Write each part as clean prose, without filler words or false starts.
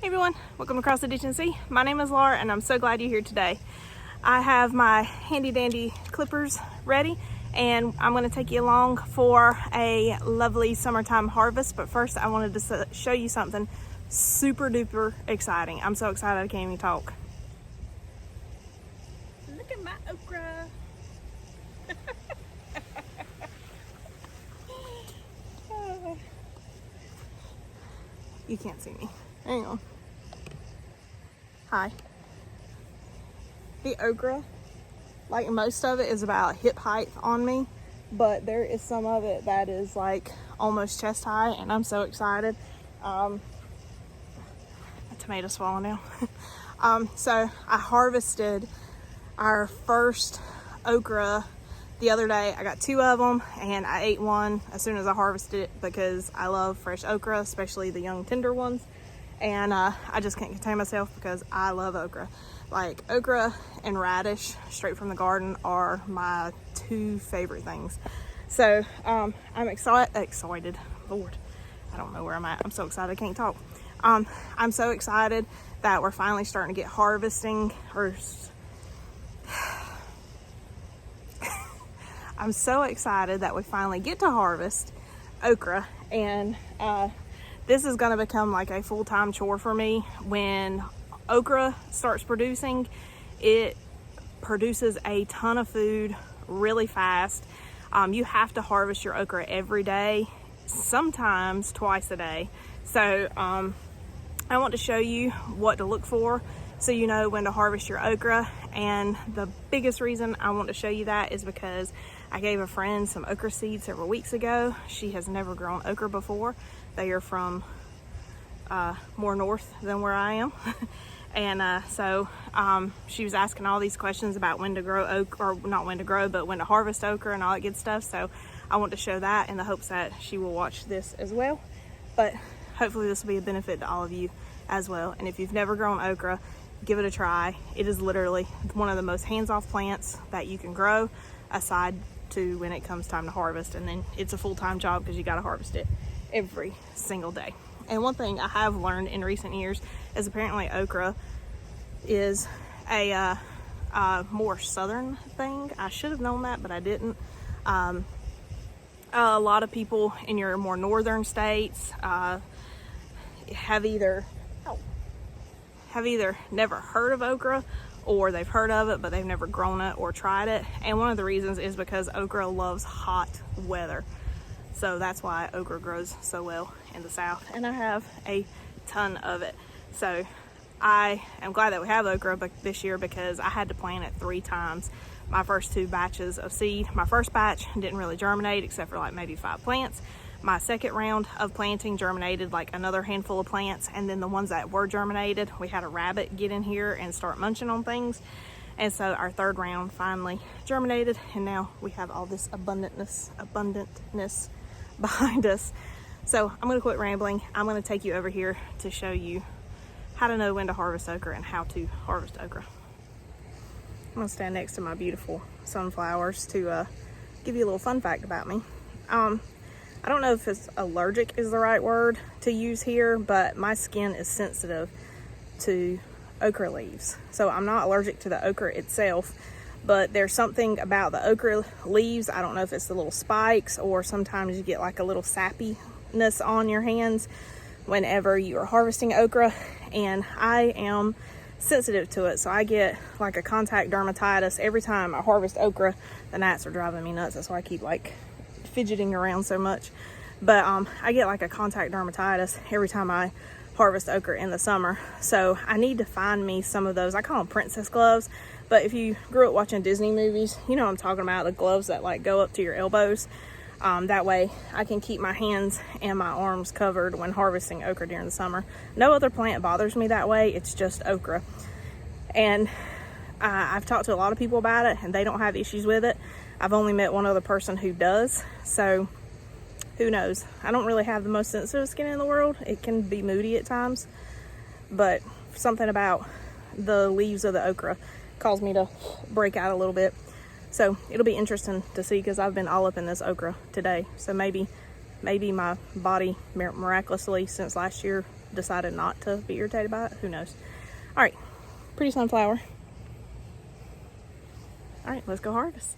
Hey everyone, welcome across the ditch and sea. My name is Laura and I'm so glad you're here today. I have my handy dandy clippers ready and I'm going to take you along for a lovely summertime harvest. But first I wanted to show you something super duper exciting. I'm so excited I can't even talk. Look at my okra. You can't see me. Hang on. Hi. The okra, like most of it, is about hip height on me, but there is some of it that is like almost chest high, and I'm so excited. A tomato's falling down. So I harvested our first okra the other day. I got 2 of them and I ate one as soon as I harvested it because I love fresh okra, especially the young tender ones. And I just can't contain myself because I love okra. Like okra and radish straight from the garden are my 2 favorite things. So I'm excited. Lord, I don't know where I'm at. I'm so excited I can't talk. I'm so excited that we're finally starting to get harvesting, or I'm so excited that we finally get to harvest okra, and this is going to become like a full-time chore for me. When okra starts producing, it produces a ton of food really fast. You have to harvest your okra every day, sometimes twice a day. So I want to show you what to look for so you know when to harvest your okra. And the biggest reason I want to show you that is because I gave a friend some okra seeds several weeks ago. She has never grown okra before. They are from more north than where I am. And so she was asking all these questions about when to grow okra, or not when to grow, but when to harvest okra and all that good stuff. So I want to show that in the hopes that she will watch this as well. But hopefully this will be a benefit to all of you as well. And if you've never grown okra, give it a try. It is literally one of the most hands-off plants that you can grow, aside to when it comes time to harvest. And then it's a full-time job because you got to harvest it every single day. And one thing I have learned in recent years is apparently okra is a more southern thing. I should have known that, but I didn't. A lot of people in your more northern states have either never heard of okra, or they've heard of it but they've never grown it or tried it. And one of the reasons is because okra loves hot weather. So that's why okra grows so well in the south, and I have a ton of it. So I am glad that we have okra this year because I had to plant it 3 times. My first 2 batches of seed, my first batch didn't really germinate except for like maybe 5 plants. My second round of planting germinated like another handful of plants, and then the ones that were germinated, we had a rabbit get in here and start munching on things. And so our 3rd round finally germinated, and now we have all this abundantness behind us. So I'm gonna quit rambling. I'm gonna take you over here to show you how to know when to harvest okra and how to harvest okra. I'm gonna stand next to my beautiful sunflowers to give you a little fun fact about me. I don't know if it's allergic is the right word to use here, but my skin is sensitive to okra leaves. So I'm not allergic to the okra itself, but there's something about the okra leaves. I don't know if it's the little spikes, or sometimes you get like a little sappiness on your hands whenever you are harvesting okra, and I am sensitive to it. So I get like a contact dermatitis every time I harvest okra. The gnats are driving me nuts. That's why I keep like fidgeting around so much. But I get like a contact dermatitis every time I harvest okra in the summer. So I need to find me some of those. I call them princess gloves, but if you grew up watching Disney movies, you know what I'm talking about, the gloves that like go up to your elbows. That way I can keep my hands and my arms covered when harvesting okra during the summer. No other plant bothers me that way. It's just okra. And I've talked to a lot of people about it and they don't have issues with it. I've only met one other person who does. So who knows? I don't really have the most sensitive skin in the world. It can be moody at times, but something about the leaves of the okra caused me to break out a little bit. So it'll be interesting to see because I've been all up in this okra today. So maybe my body miraculously since last year decided not to be irritated by it. Who knows? All right, pretty sunflower. All right, let's go harvest.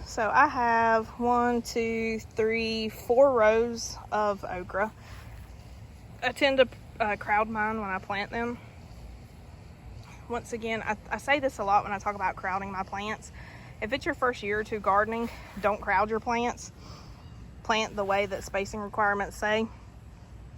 So I have 1, 2, 3, 4 rows of okra. I tend to crowd mine when I plant them. Once again, I say this a lot when I talk about crowding my plants. If it's your first year or two gardening, don't crowd your plants. Plant the way that spacing requirements say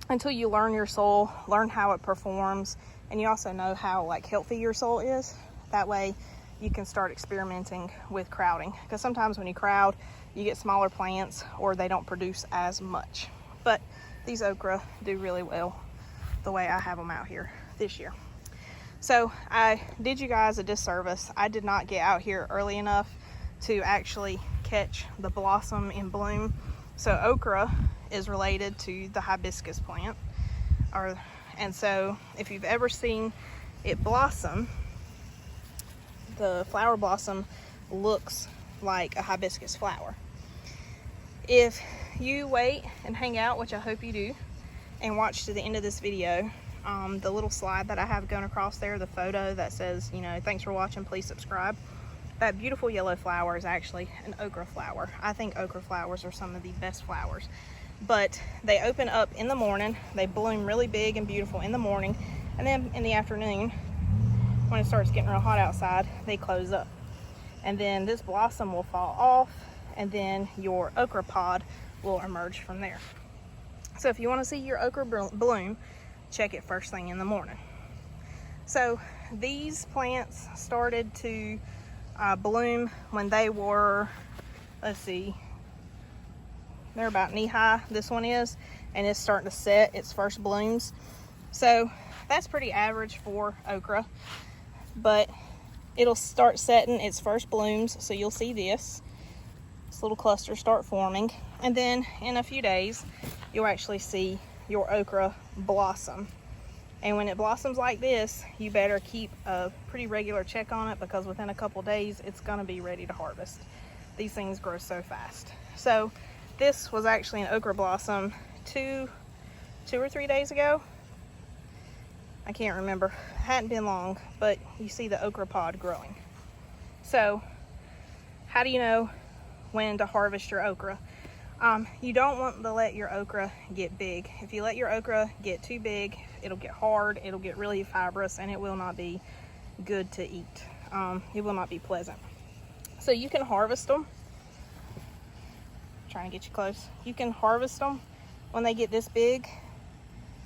until you learn your soil, learn how it performs, and you also know how like healthy your soil is. That way you can start experimenting with crowding, because sometimes when you crowd, you get smaller plants or they don't produce as much. But these okra do really well the way I have them out here this year. So I did you guys a disservice. I did not get out here early enough to actually catch the blossom in bloom. So okra is related to the hibiscus plant, and so if you've ever seen it blossom, the flower blossom looks like a hibiscus flower. If you wait and hang out, which I hope you do, and watch to the end of this video, the little slide that I have going across there, the photo that says, you know, thanks for watching, please subscribe. That beautiful yellow flower is actually an okra flower. I think okra flowers are some of the best flowers. But they open up in the morning, they bloom really big and beautiful in the morning, and then in the afternoon, when it starts getting real hot outside, they close up. And then this blossom will fall off, and then your okra pod will emerge from there. So if you want to see your okra bloom, check it first thing in the morning. So these plants started to bloom when they were, let's see, they're about knee high, this one is, and it's starting to set its first blooms. So that's pretty average for okra, but it'll start setting its first blooms. So you'll see this little cluster start forming, and then in a few days you'll actually see your okra blossom. And when it blossoms like this, you better keep a pretty regular check on it, because within a couple days it's going to be ready to harvest. These things grow so fast. So this was actually an okra blossom two or 3 days ago. I can't remember. It hadn't been long, but you see the okra pod growing. So how do you know when to harvest your okra? You don't want to let your okra get big. If you let your okra get too big, it'll get hard, it'll get really fibrous, and it will not be good to eat. It will not be pleasant. So you can harvest them. Trying to get you close. You can harvest them when they get this big.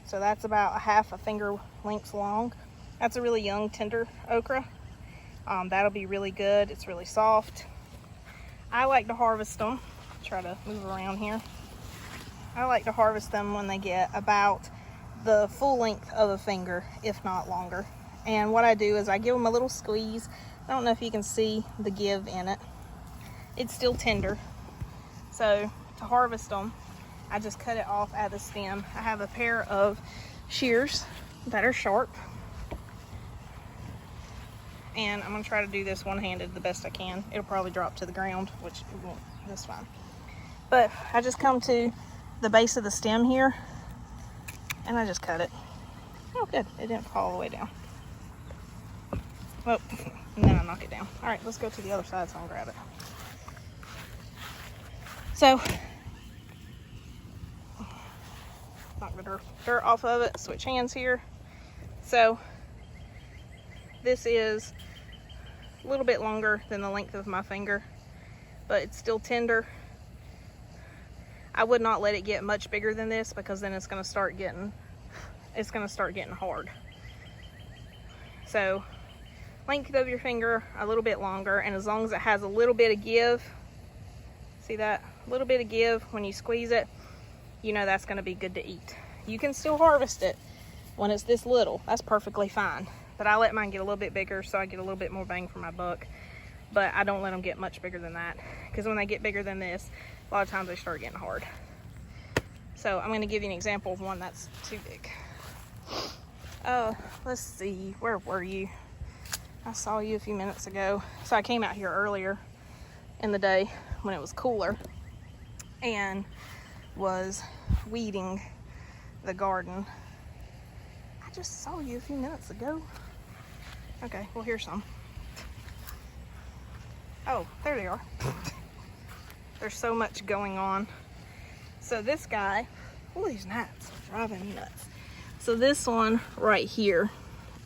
So that's about a half a finger length long. That's a really young, tender okra. That'll be really good. It's really soft. I like to harvest them. Try to move around here. I like to harvest them when they get about the full length of a finger, if not longer. And what I do is I give them a little squeeze. I don't know if you can see the give in it. It's still tender. So to harvest them, I just cut it off at the stem. I have a pair of shears that are sharp, and I'm gonna try to do this one-handed the best I can. It'll probably drop to the ground, which it won't. That's fine. But I just come to the base of the stem here, and I just cut it. Oh, good. It didn't fall all the way down. Well, and then I knock it down. All right, let's go to the other side so I can grab it. So, knock the dirt off of it, switch hands here. So, this is a little bit longer than the length of my finger, but it's still tender. I would not let it get much bigger than this, because then it's going to start getting hard. So length of your finger, a little bit longer, and as long as it has a little bit of give, see that? A little bit of give when you squeeze it, you know that's going to be good to eat. You can still harvest it when it's this little. That's perfectly fine. But I let mine get a little bit bigger so I get a little bit more bang for my buck. But I don't let them get much bigger than that, because when they get bigger than this, a lot of times they start getting hard. So I'm going to give you an example of one that's too big. Let's see, where were you? I saw you a few minutes ago. So I came out here earlier in the day when it was cooler and was weeding the garden. just saw you a few minutes ago. Okay, well, here's some. Oh, there they are. There's so much going on. So this guy, oh, these gnats are driving me nuts. So this one right here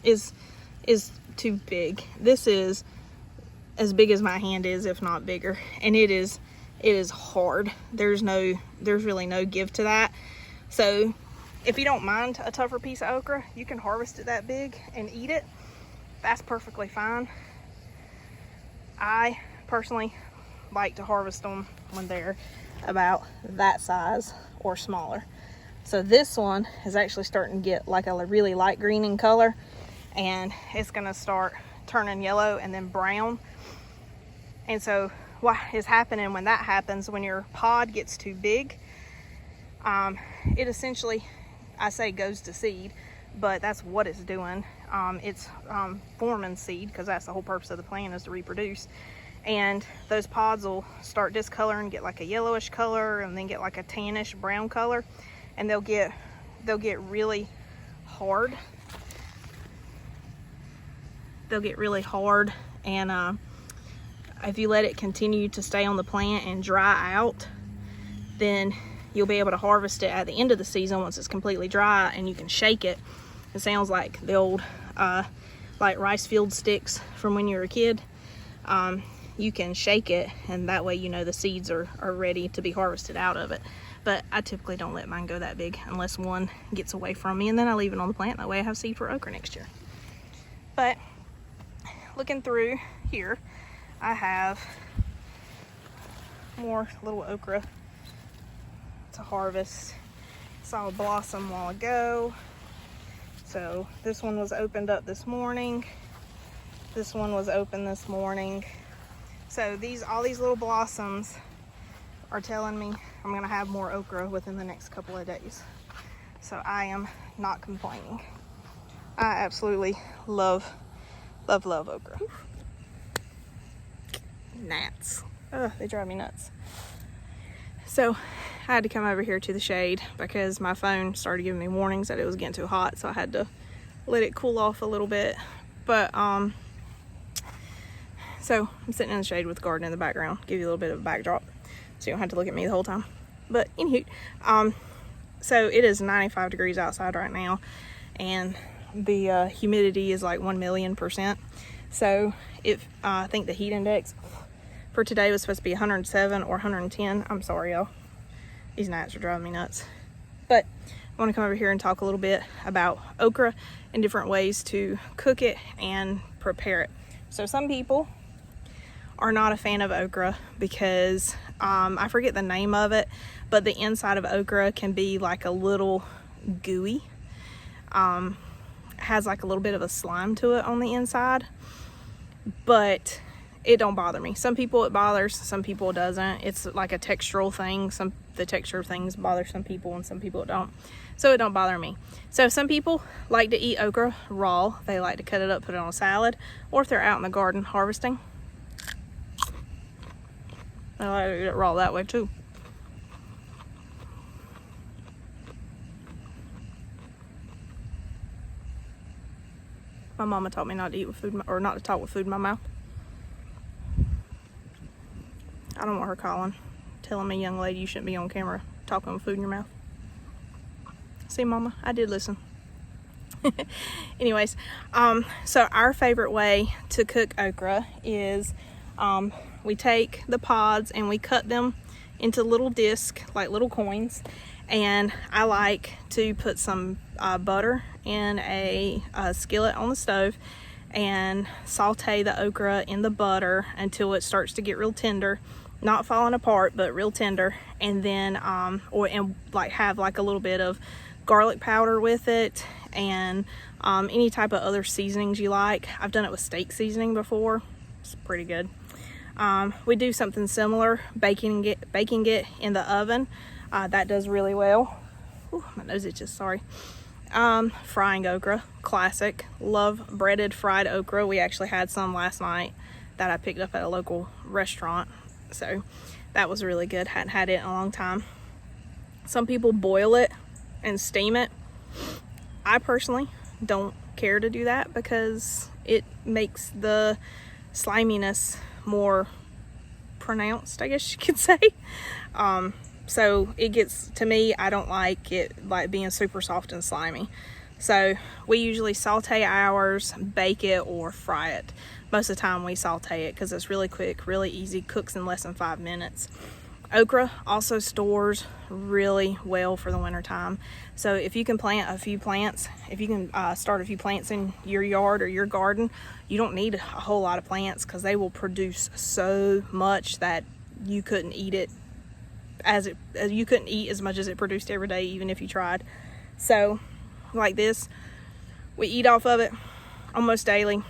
is too big. This is as big as my hand is, if not bigger, and it is hard. There's really no give to that. So if you don't mind a tougher piece of okra, you can harvest it that big and eat it. That's perfectly fine. I personally like to harvest them when they're about that size or smaller. So this one is actually starting to get like a really light green in color, and it's gonna start turning yellow and then brown. And so what is happening when that happens, when your pod gets too big, it essentially, I say goes to seed, but that's what it's doing. It's forming seed, because that's the whole purpose of the plant, is to reproduce. And those pods will start discoloring, get like a yellowish color, and then get like a tannish brown color, and they'll get really hard. They'll get really hard, and if you let it continue to stay on the plant and dry out, then you'll be able to harvest it at the end of the season once it's completely dry, and you can shake it. It sounds like the old like rice field sticks from when you were a kid. You can shake it, and that way you know the seeds are ready to be harvested out of it. But I typically don't let mine go that big unless one gets away from me, and then I leave it on the plant. That way I have seed for okra next year. But looking through here, I have more little okra to harvest. Saw a blossom a while ago. So this one was opened up this morning. This one was open this morning. So all these little blossoms are telling me I'm gonna have more okra within the next couple of days. So I am not complaining. I absolutely love okra. Gnats. Ugh, they drive me nuts. So I had to come over here to the shade because my phone started giving me warnings that it was getting too hot, so I had to let it cool off a little bit. But so I'm sitting in the shade with the garden in the background, give you a little bit of a backdrop so you don't have to look at me the whole time. But anywho, so it is 95 degrees outside right now, and the humidity is like 1,000,000%. So I think the heat index for today was supposed to be 107 or 110. I'm sorry, y'all. These gnats are driving me nuts. But I want to come over here and talk a little bit about okra and different ways to cook it and prepare it. So some people are not a fan of okra because I forget the name of it, but the inside of okra can be like a little gooey. Has like a little bit of a slime to it on the inside, but it don't bother me. Some people it bothers, some people it doesn't. It's like a textural thing. The texture of things bother some people and some people it don't. So it don't bother me. So some people like to eat okra raw. They like to cut it up, put it on a salad, or if they're out in the garden harvesting, they like to eat it raw that way too. My mama taught me not to eat with food, or not to talk with food in my mouth. I don't want her telling me, young lady, you shouldn't be on camera talking with food in your mouth. See, mama, I did listen. Anyways, so our favorite way to cook okra is we take the pods and we cut them into little discs, like little coins. And I like to put some butter in a skillet on the stove and saute the okra in the butter until it starts to get real tender, not falling apart, but real tender. And then have like a little bit of garlic powder with it, and any type of other seasonings you like. I've done it with steak seasoning before. It's pretty good. We do something similar, baking it in the oven. That does really well. Ooh, my nose itches, sorry. Frying okra, classic. Love breaded fried okra. We actually had some last night that I picked up at a local restaurant, so that was really good. Hadn't had it in a long time. Some people boil it and steam it. I personally don't care to do that because it makes the sliminess more pronounced, I guess you could say. So it gets, to me, I don't like it like being super soft and slimy. So we usually saute ours, bake it, or fry it. Most of the time we saute it because it's really quick, really easy, cooks in less than 5 minutes. Okra also stores really well for the winter time. So if you can plant a few plants, if you can start a few plants in your yard or your garden, you don't need a whole lot of plants because they will produce so much that you couldn't eat it you couldn't eat as much as it produced every day, even if you tried. So like this, we eat off of it almost daily.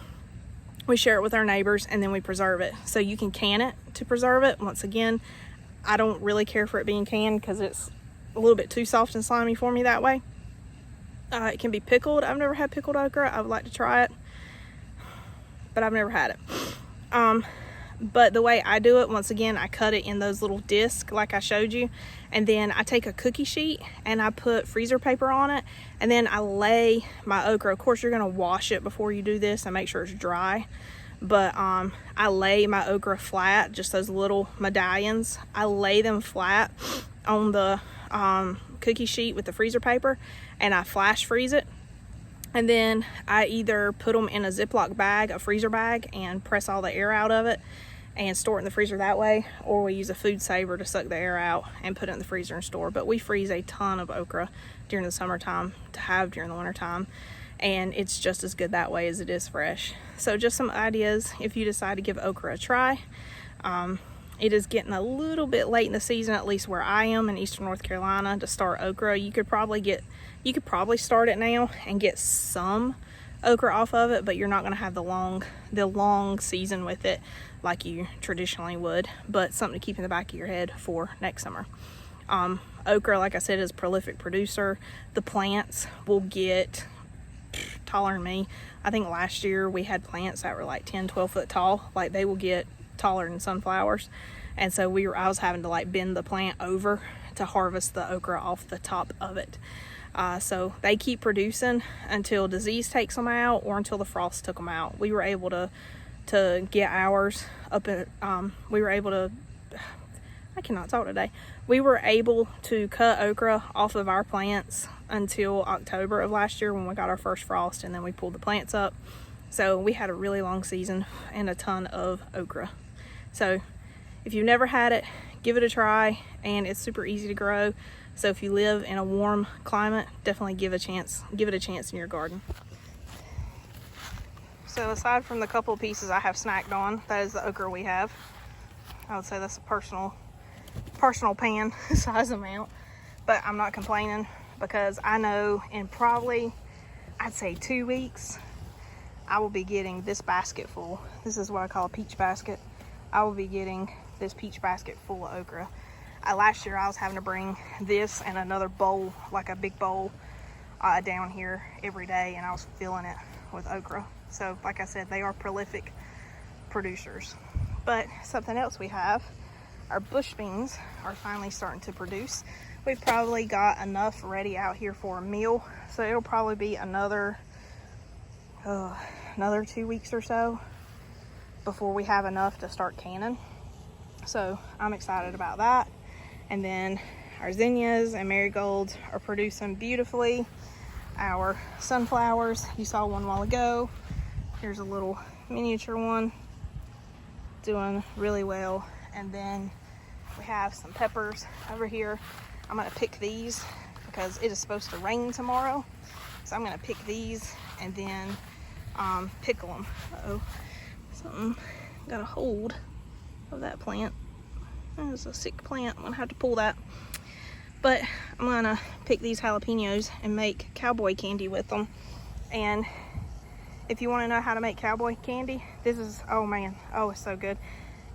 We share it with our neighbors, and then we preserve it. So you can can it to preserve it. Once again, I don't really care for it being canned because it's a little bit too soft and slimy for me that way. It can be pickled. I've never had pickled okra. I would like to try it, but I've never had it. But the way I do it, once again, I cut it in those little discs like I showed you, and then I take a cookie sheet and I put freezer paper on it, and then I lay my okra. Of course, you're going to wash it before you do this and make sure it's dry, but I lay my okra flat, just those little medallions. I lay them flat on the cookie sheet with the freezer paper, and I flash freeze it. And then I either put them in a Ziploc bag, a freezer bag, and press all the air out of it and store it in the freezer that way, or we use a food saver to suck the air out and put it in the freezer and store. But we freeze a ton of okra during the summertime to have during the wintertime, and it's just as good that way as it is fresh. So just some ideas if you decide to give okra a try. It is getting a little bit late in the season, at least where I am in eastern North Carolina, to start okra. You could probably start it now and get some okra off of it, but you're not going to have the long season with it like you traditionally would. But something to keep in the back of your head for next summer. Okra, like I said, is a prolific producer. The plants will get taller than me. I think last year we had plants that were like 10-12 foot tall. Like, they will get taller than sunflowers, and so I was having to like bend the plant over to harvest the okra off the top of it. So they keep producing until disease takes them out or until the frost took them out. We were able to get ours up at I cannot talk today. We were able to cut okra off of our plants until October of last year when we got our first frost, and then we pulled the plants up. So we had a really long season and a ton of okra. So if you've never had it, give it a try, and it's super easy to grow. So if you live in a warm climate, definitely give it a chance in your garden. So aside from the couple of pieces I have snacked on, that is the okra we have. I would say that's a personal pan size amount, but I'm not complaining because I know in probably, I'd say 2 weeks, I will be getting this basket full. This is what I call a peach basket. I will be getting this peach basket full of okra. Last year I was having to bring this and another bowl, like a big bowl, down here every day, and I was filling it with okra. So like I said, they are prolific producers. But something else we have, our bush beans are finally starting to produce. We've probably got enough ready out here for a meal, so it'll probably be another 2 weeks or so before we have enough to start canning. So I'm excited about that. And then our zinnias and marigolds are producing beautifully. Our sunflowers, you saw one while ago. Here's a little miniature one doing really well. And then we have some peppers over here. I'm gonna pick these because it is supposed to rain tomorrow. So I'm gonna pick these and then pickle them. Uh-oh, something got a hold of that plant. There's a sick plant. I'm gonna have to pull that. But I'm gonna pick these jalapenos and make cowboy candy with them. And if you want to know how to make cowboy candy, this is, oh man, oh, it's so good.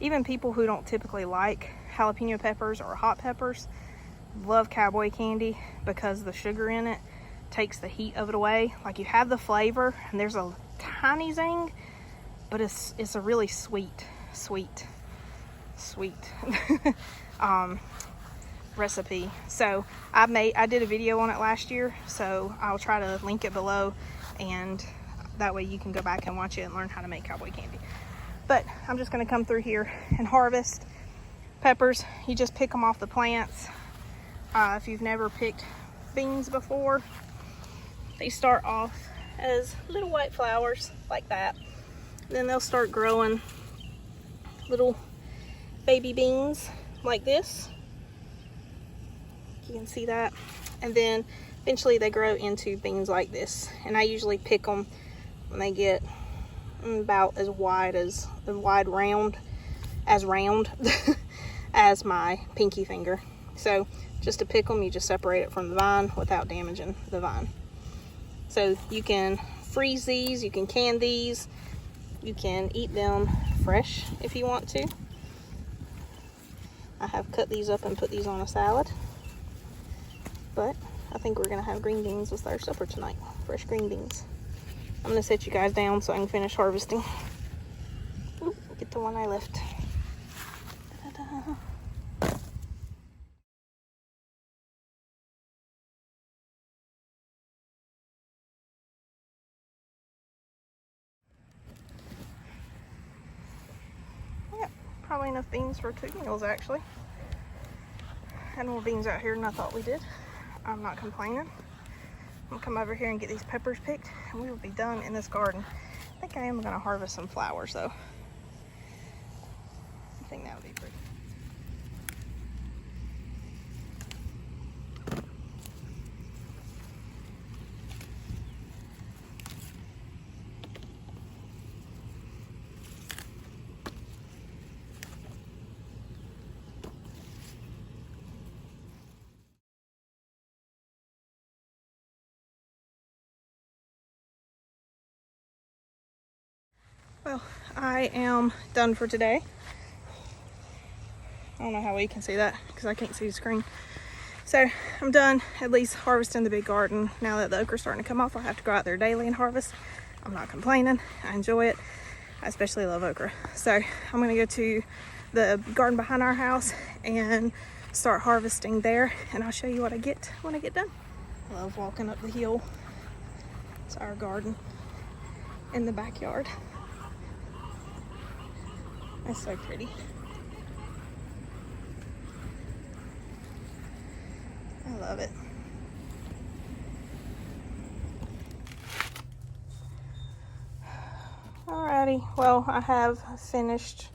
Even people who don't typically like jalapeno peppers or hot peppers love cowboy candy because the sugar in it takes the heat of it away. Like, you have the flavor and there's a tiny zing, but it's a really sweet recipe. So I did a video on it last year, so I'll try to link it below, and that way you can go back and watch it and learn how to make cowboy candy. But I'm just going to come through here and harvest peppers. You just pick them off the plants. If you've never picked beans before, they start off as little white flowers like that. Then they'll start growing little baby beans like this. You can see that. And then eventually they grow into beans like this. And I usually pick them when they get about as wide round as my pinky finger. So just to pick them, you just separate it from the vine without damaging the vine. So you can freeze these, you can can these, you can eat them fresh if you want to. I have cut these up and put these on a salad. But I think we're gonna have green beans with our supper tonight. Fresh green beans. I'm gonna set you guys down so I can finish harvesting. Ooh, get the one I left. Ta-da. Yeah, probably enough beans for 2 meals actually. Had more beans out here than I thought we did. I'm not complaining. I'm gonna come over here and get these peppers picked and we will be done in this garden. I think I am gonna harvest some flowers though. I think that would be pretty. Well, I am done for today. I don't know how well you can see that because I can't see the screen. So I'm done at least harvesting the big garden. Now that the okra's starting to come off, I'll have to go out there daily and harvest. I'm not complaining. I enjoy it. I especially love okra. So I'm gonna go to the garden behind our house and start harvesting there, and I'll show you what I get when I get done. I love walking up the hill. It's our garden in the backyard. It's so pretty. I love it. Alrighty, well, I have finished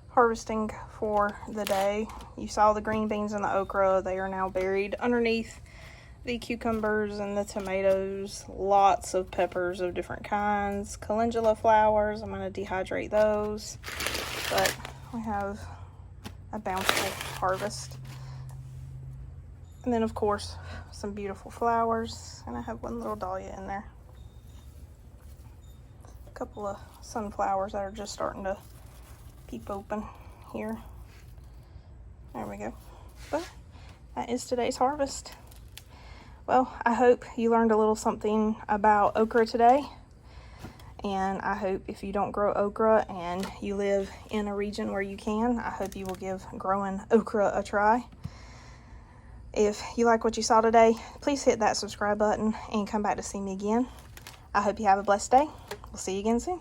harvesting for the day. You saw the green beans and the okra. They are now buried underneath the cucumbers and the tomatoes. Lots of peppers of different kinds. Calendula flowers, I'm going to dehydrate those. But we have a bountiful harvest. And then, of course, some beautiful flowers. And I have one little dahlia in there. A couple of sunflowers that are just starting to peep open here. There we go. But that is today's harvest. Well, I hope you learned a little something about okra today. And I hope if you don't grow okra and you live in a region where you can, I hope you will give growing okra a try. If you like what you saw today, please hit that subscribe button and come back to see me again. I hope you have a blessed day. We'll see you again soon.